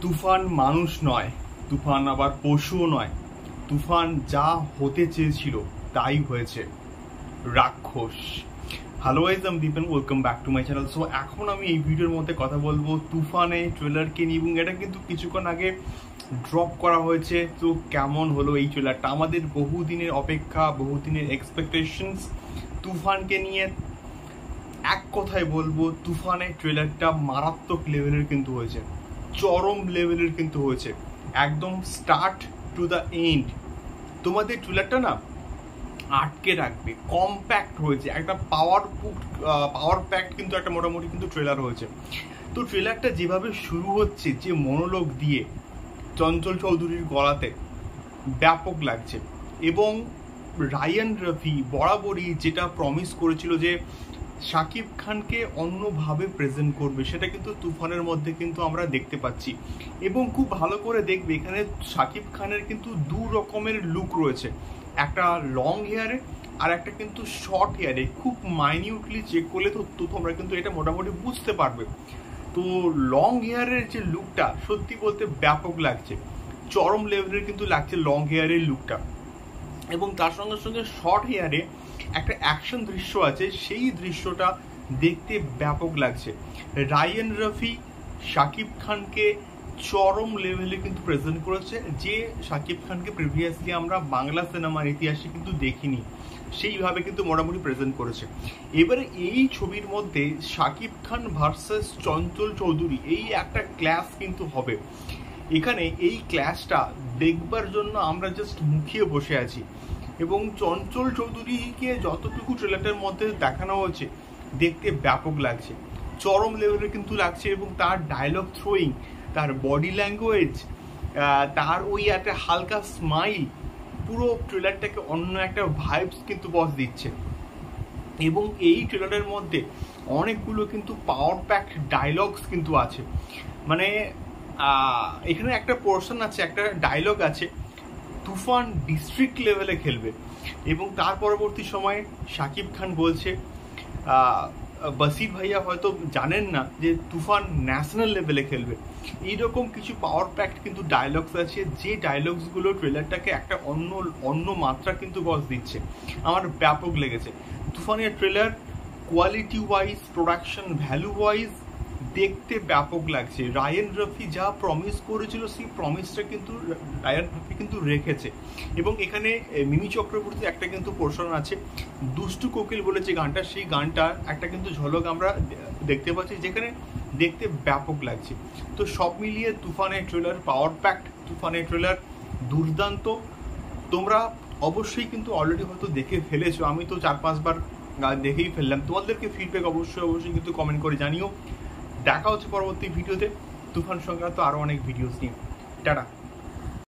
তুফান মানুষ নয়, তুফান আবার পশুও নয়। তুফান যা হতে চেয়েছিল তাই হয়েছে, রাক্ষস। হ্যালো গাইস, আমি Dipen, welcome back to my channel. So এখন আমি এই ভিডিওর মধ্যে কথা বলবো তুফানে ট্রেলারকে নিয়ে, এবং এটা কিন্তু কিছুক্ষণ আগে ড্রপ করা হয়েছে। তো কেমন হলো এই ট্রেলারটা? আমাদের বহুদিনের অপেক্ষা, বহুদিনের এক্সপেকটেশনস তুফানকে নিয়ে। এক কথায় বলবো, তুফানের ট্রেলারটা মারাত্মক লেভেলের কিন্তু হয়েছে, চরম লেভেলের কিন্তু হয়েছে, একদম স্টার্ট টু দ্য এন্ড। তোমাদের ট্রেলারটা না আটকে রাখবে, কম্প্যাক্ট হয়েছে, একটা পাওয়ার প্যাক্ট কিন্তু একটা মোটামুটি কিন্তু ট্রেলার হয়েছে। তো ট্রেলারটা যেভাবে শুরু হচ্ছে, যে মনোলগ দিয়ে চঞ্চল চৌধুরীর গলাতে, ব্যাপক লাগছে। এবং রায়ান রফি বরাবরই যেটা প্রমিস করেছিল যে শাকিব খানকে অন্যভাবে প্রেজেন্ট করবে, সেটা কিন্তু তুফানের মধ্যে কিন্তু আমরা দেখতে পাচ্ছি। এবং খুব ভালো করে দেখবে, এখানে শাকিব খানের কিন্তু দু রকমের লুক রয়েছে, একটা লং হেয়ারে আর একটা কিন্তু শর্ট হেয়ারে। খুব মাইনিউটলি চেক করলে তো তোমরা কিন্তু এটা মোটামুটি বুঝতে পারবে। তো লং হেয়ারের যে লুকটা সত্যি বলতে ব্যাপক লাগছে, চরম লেভেলের কিন্তু লাগছে লং হেয়ারের লুকটা। এবং তার সঙ্গে সঙ্গে শর্ট হেয়ারে একটা অ্যাকশন দৃশ্য আছে, সেই দৃশ্যটা দেখতে ব্যাপক লাগছে। রায়ান রফি শাকিব খানকে চরম লেভেলে কিন্তু প্রেজেন্ট করেছে, যে শাকিব খানকে প্রিভিয়াসলি আমরা বাংলা সিনেমার ইতিহাসে কিন্তু দেখিনি, সেইভাবে কিন্তু মোটামুটি প্রেজেন্ট করেছে। এবারে এই ছবির মধ্যে শাকিব খান ভার্সেস চঞ্চল চৌধুরী, এই একটা ক্ল্যাশ কিন্তু হবে। এখানে এই ক্ল্যাশটা দেখবার জন্য আমরা জাস্ট মুখিয়ে বসে আছি। এবং চঞ্চল চৌধুরীকে যতটুকু ট্রেলারের মধ্যে দেখানো হয়েছে দেখতে ব্যাপক লাগছে, চরম লেভেলের কিন্তু লাগছে। এবং তার ডায়লগ থ্রোয়িং, তার বডি ল্যাঙ্গুয়েজ, তার ওই একটা হালকা স্মাইল, পুরো ট্রেলারটাকে অন্য একটা ভাইবস কিন্তু বস দিচ্ছে। এবং এই ট্রেলারের মধ্যে অনেকগুলো কিন্তু পাওয়ার প্যাকড ডায়লগস কিন্তু আছে। মানে এখানে একটা পোর্শন আছে, একটা ডায়লগ আছে, তুফান ডিস্ট্রিক্ট লেভেলে খেলবে। এবং তার পরবর্তী সময়ে শাকিব খান বলছে, বাসির ভাইয়া হয়তো জানেন না যে তুফান ন্যাশনাল লেভেলে খেলবে। এইরকম কিছু পাওয়ার প্যাক্ট কিন্তু ডায়লগস আছে, যে ডায়লগসগুলো ট্রেলারটাকে একটা অন্য মাত্রা কিন্তু বস দিচ্ছে। আমার ব্যাপক লেগেছে তুফানের trailer. Quality wise, production value wise দেখতে ব্যাপক লাগছে। রায়ান রফি যা প্রমিস করেছিল, সেই প্রমিসটা কিন্তু রায়ান রফি কিন্তু রেখেছে। এবং এখানে মিমি চক্রবর্তী একটা কিন্তু পোর্শন আছে, দুষ্টু কোকিল বলে যে গানটা, সেই গানটার একটা কিন্তু ঝলক আমরা দেখতে পাচ্ছি, যেখানে দেখতে ব্যাপক লাগছে। তো সব মিলিয়ে তুফানের ট্রেলার পাওয়ার প্যাক্ট, তুফানের ট্রেলার দুর্দান্ত। তোমরা অবশ্যই কিন্তু অলরেডি হয়তো দেখে ফেলেছো, আমি তো 4-5 বার দেখেই ফেললাম। তোমাদেরকে ফিডব্যাক অবশ্যই কিন্তু কমেন্ট করে জানিও। দেখা হচ্ছে পরবর্তী ভিডিওতে তুফান সংক্রান্ত আরো অনেক ভিডিওস নিয়ে। টাটা।